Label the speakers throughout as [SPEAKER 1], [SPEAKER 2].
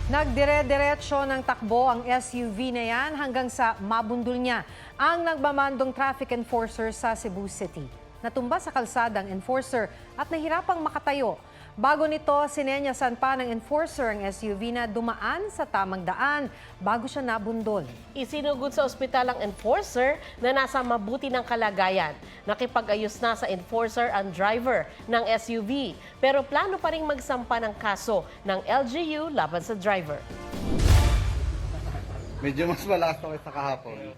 [SPEAKER 1] Nagdire-diretso ng takbo ang SUV na yan hanggang sa mabundol niya ang nagmamandong traffic enforcer sa Cebu City. Natumba sa kalsada ang enforcer at nahirapang makatayo. Bago nito, sinenyasan pa ng enforcer ang SUV na dumaan sa tamang daan bago siya nabundol.
[SPEAKER 2] Isinugod sa ospital ang enforcer na nasa mabuti ng kalagayan. Nakipag-ayos na sa enforcer ang driver ng SUV. Pero plano pa rin magsampa ng kaso ng LGU laban sa driver.
[SPEAKER 3] Medyo mas malakas ako sa kahapon.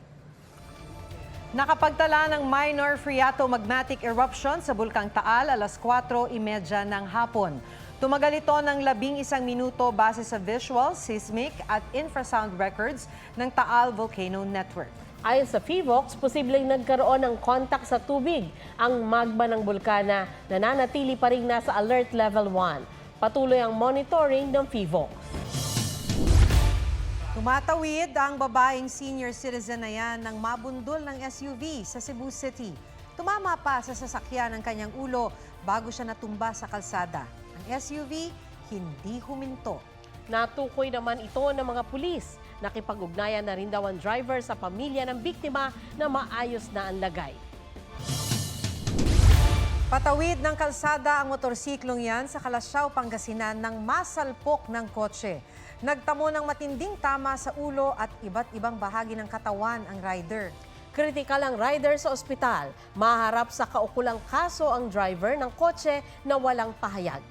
[SPEAKER 1] Nakapagtala ng minor phreatomagmatic eruption sa Bulkang Taal alas 4:30 ng hapon. Tumagal ito ng 11 minuto base sa visual, seismic at infrasound records ng Taal Volcano Network.
[SPEAKER 2] Ayon sa PHIVOLCS, posibleng nagkaroon ng kontak sa tubig ang magma ng bulkana na nanatili pa rin nasa alert level 1. Patuloy ang monitoring ng PHIVOLCS.
[SPEAKER 1] Tumatawid ang babaeng senior citizen na yan ng mabundol ng SUV sa Cebu City. Tumama pa sa sasakyan ng kanyang ulo bago siya natumba sa kalsada. Ang SUV hindi huminto.
[SPEAKER 2] Natukoy naman ito ng mga pulis. Nakipag-ugnayan na rin daw ang driver sa pamilya ng biktima na maayos na ang lagay.
[SPEAKER 1] Patawid ng kalsada ang motorsiklong yan sa Kalasyaw, Pangasinan nang masalpok ng kotse. Nagtamo ng matinding tama sa ulo at iba't ibang bahagi ng katawan ang rider.
[SPEAKER 2] Kritikal ang rider sa ospital. Maharap sa kaukulang kaso ang driver ng kotse na walang pahayag.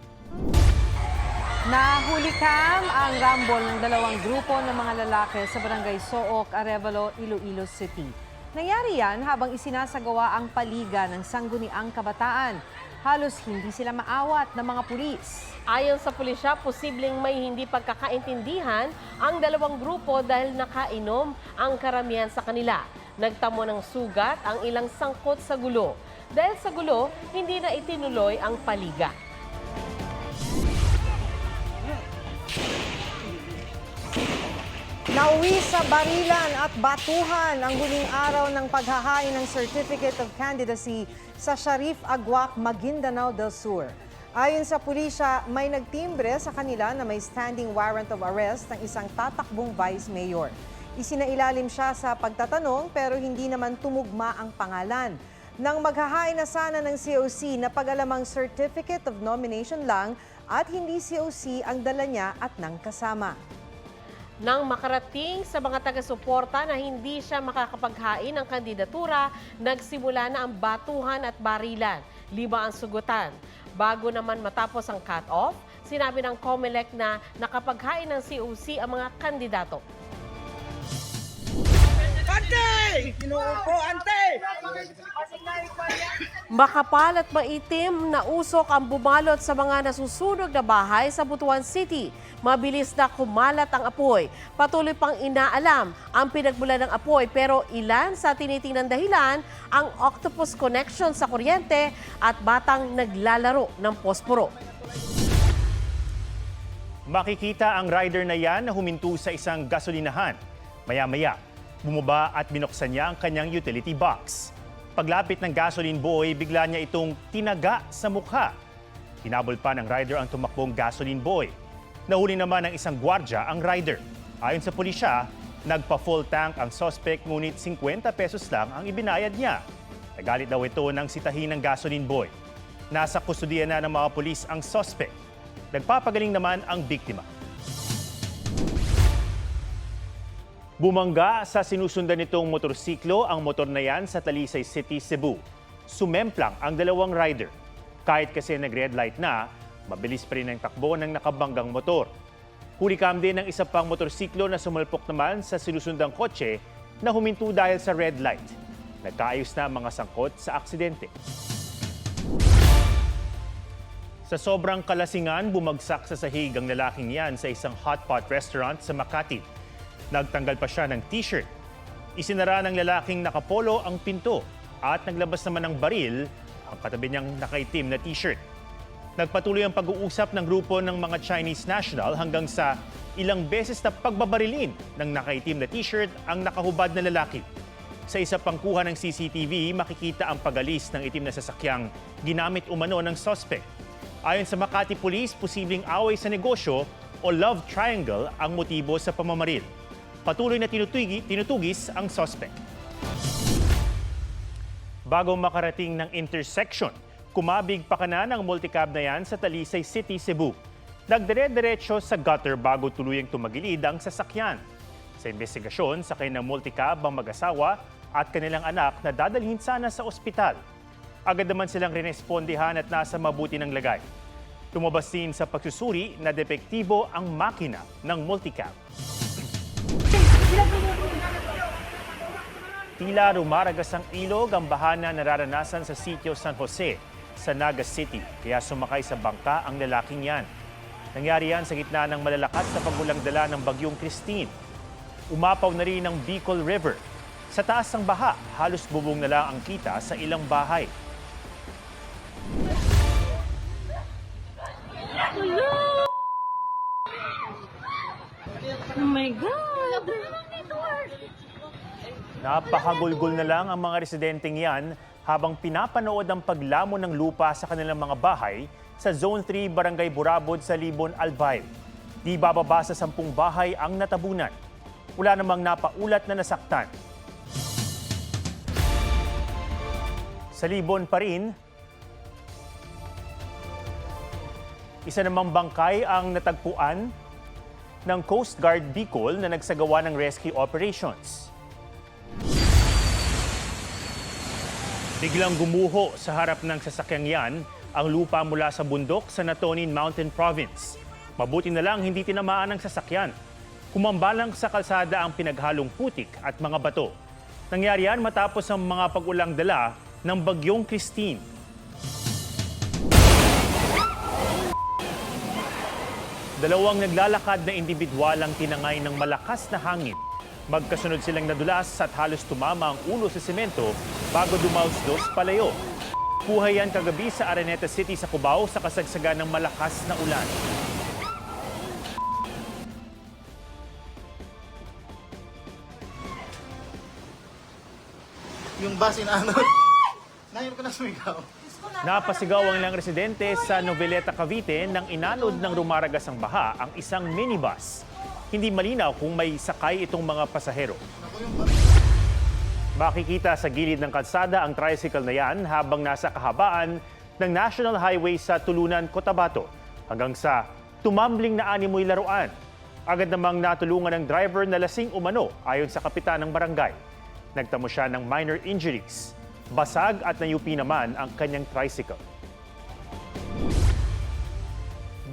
[SPEAKER 1] Nahulikam ang rambol ng dalawang grupo ng mga lalaki sa barangay Sook, Arevalo, Iloilo City. Nangyari yan habang isinasagawa ang paliga ng sangguniang kabataan. Halos hindi sila maawat ng mga pulis.
[SPEAKER 2] Ayon sa pulisya, posibleng may hindi pagkakaintindihan ang dalawang grupo dahil nakainom ang karamihan sa kanila. Nagtamo ng sugat ang ilang sangkot sa gulo. Dahil sa gulo, hindi na itinuloy ang paliga.
[SPEAKER 1] Nauwi sa barilan at batuhan ang huling araw ng paghahain ng Certificate of Candidacy sa Sharif Agwak, Maguindanao del Sur. Ayon sa pulisya, may nagtimbre sa kanila na may standing warrant of arrest ng isang tatakbong vice mayor. Isinailalim siya sa pagtatanong pero hindi naman tumugma ang pangalan. Nang maghahain na sana ng COC na pag-alamang Certificate of Nomination lang at hindi COC ang dala niya at ng kasama.
[SPEAKER 2] Nang makarating sa mga taga-suporta na hindi siya makakapaghain ng kandidatura, nagsimula na ang batuhan at barilan, lima ang sugutan. Bago naman matapos ang cut-off, sinabi ng COMELEC na nakapaghain ng COC ang mga kandidato.
[SPEAKER 4] Ante! Inuupo, ante!
[SPEAKER 2] Makapal at maitim na usok ang bumalot sa mga nasusunog na bahay sa Butuan City. Mabilis na kumalat ang apoy. Patuloy pang inaalam ang pinagmulan ng apoy pero ilan sa tinitingnan dahilan ang octopus connection sa kuryente at batang naglalaro ng posporo.
[SPEAKER 5] Makikita ang rider na yan na huminto sa isang gasolinahan. Maya-maya, bumaba at binuksan niya ang kanyang utility box. Paglapit ng gasoline boy, bigla niya itong tinaga sa mukha. Hinabol pa ng rider ang tumakbong gasoline boy. Nahuli naman ng isang gwardya ang rider. Ayon sa pulisya, nagpa-full tank ang suspect ngunit 50 pesos lang ang ibinayad niya. Nagalit daw ito ng sitahin ng gasoline boy. Nasa kustudiya na ng mga pulis ang suspect. Nagpapagaling naman ang biktima. Bumangga sa sinusundan nitong motorsiklo ang motor na yan sa Talisay City, Cebu. Sumemplang ang dalawang rider. Kahit kasi nag-red light na, mabilis pa rin ang takbo ng nakabanggang motor. Hulikam din ng isa pang motorsiklo na sumalpok naman sa sinusundang kotse na huminto dahil sa red light. Nagkaayos na ang mga sangkot sa aksidente. Sa sobrang kalasingan, bumagsak sa sahig ang lalaking yan sa isang hot pot restaurant sa Makati. Nagtanggal pa siya ng t-shirt. Isinara ng lalaking nakapolo ang pinto at naglabas naman ng baril ang katabi niyang nakaitim na t-shirt. Nagpatuloy ang pag-uusap ng grupo ng mga Chinese national hanggang sa ilang beses na pagbabarilin ng nakaitim na t-shirt ang nakahubad na lalaki. Sa isa pang kuha ng CCTV, makikita ang pagalis ng itim na sasakyang ginamit umano ng suspect. Ayon sa Makati Police, posibleng away sa negosyo o love triangle ang motibo sa pamamaril. Patuloy na tinutugis ang suspect. Bago makarating ng intersection, kumabig pa kanan ang multicab na yan sa Talisay City, Cebu. Nagdire-diretso sa gutter bago tuluyang tumagilid ang sasakyan. Sa investigasyon, sakay ng multicab ang mag-asawa at kanilang anak na dadalhin sana sa ospital. Agad naman silang rinespondihan at nasa mabuti ng lagay. Tumabas din sa pagsusuri na depektibo ang makina ng multicab. Tila rumaragas ang ilog ang bahana nararanasan sa sitio San Jose sa Naga City. Kaya sumakay sa bangka ang lalaking yan. Nangyari yan sa gitna ng malalakas na pagulang dala ng bagyong Christine. Umapaw na rin ang Bicol River. Sa taas ng baha, halos bubong na lang ang kita sa ilang bahay.
[SPEAKER 6] Oh my God!
[SPEAKER 5] Napakagulgol na lang ang mga residenteng yan habang pinapanood ang paglamon ng lupa sa kanilang mga bahay sa Zone 3, Barangay Burabod sa Libon, Albay. Di bababa sa 10 bahay ang natabunan. Wala namang napaulat na nasaktan. Sa Libon pa rin, isa namang bangkay ang natagpuan ng Coast Guard Bicol na nagsagawa ng rescue operations. Biglang gumuho sa harap ng sasakyang yan ang lupa mula sa bundok sa Natonin Mountain Province. Mabuti na lang hindi tinamaan ang sasakyan. Kumambalang sa kalsada ang pinaghalong putik at mga bato. Nangyari yan matapos ang mga pag-ulang dala ng bagyong Christine. Dalawang naglalakad na individual ang tinangay ng malakas na hangin. Magkasunod silang nadulas at halos tumama ang ulo sa semento bago dumausdos palayo. Buhay yan kagabi sa Araneta City sa Cubao sa kasagsagan ng malakas na ulan.
[SPEAKER 3] Yung bus inaano. Ngayon ko na sumigaw.
[SPEAKER 5] Napasigaw ang ilang residente sa Noveleta, Cavite nang inanod ng rumaragas ang baha ang isang minibus. Hindi malinaw kung may sakay itong mga pasahero. Makikita sa gilid ng kalsada ang tricycle na yan habang nasa kahabaan ng National Highway sa Tulunan, Cotabato hanggang sa tumambling na animoy laruan. Agad namang natulungan ng driver na lasing umano ayon sa kapitan ng barangay. Nagtamo siya ng minor injuries. Basag at nayupi naman ang kanyang tricycle.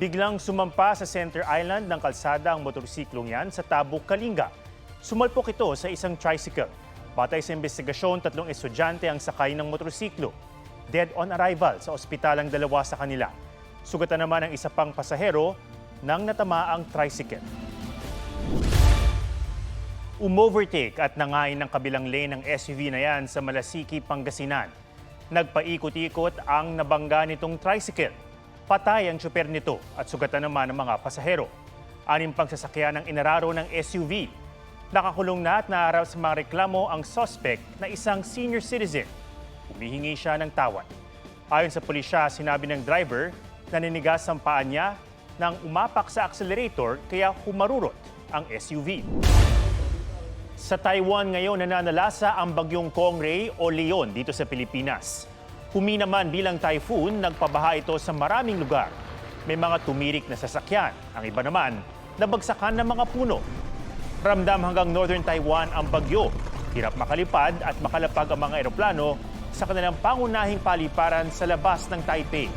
[SPEAKER 5] Biglang sumampa sa Center Island ng kalsada ang motorsiklong yan sa Tabuk, Kalinga. Sumalpok ito sa isang tricycle. Batay sa investigasyon, 3 estudyante ang sakay ng motorsiklo. Dead on arrival sa ospital ang 2 sa kanila. Sugatan naman ang isa pang pasahero nang natama ang tricycle. Umovertake at nangain ng kabilang lane ng SUV na yan sa Malasiki, Pangasinan. Nagpaikot-ikot ang nabangga nitong tricycle. Patay ang tsuper nito at sugatan naman ang mga pasahero. 6 pang sasakyan ang inararo ng SUV. Nakakulong na at naharap sa mga reklamo ang suspect na isang senior citizen. Humihingi siya ng tawad. Ayon sa pulisya, sinabi ng driver na ninigas ang paa niya nang umapak sa accelerator kaya humarurot ang SUV. Sa Taiwan ngayon nananalasa ang bagyong Kongray o Leon dito sa Pilipinas. Humina man bilang typhoon, nagpabaha ito sa maraming lugar. May mga tumirik na sasakyan. Ang iba naman, nabagsakan ng mga puno. Ramdam hanggang Northern Taiwan ang bagyo. Hirap makalipad at makalapag ang mga eroplano sa kanilang pangunahing paliparan sa labas ng Taipei.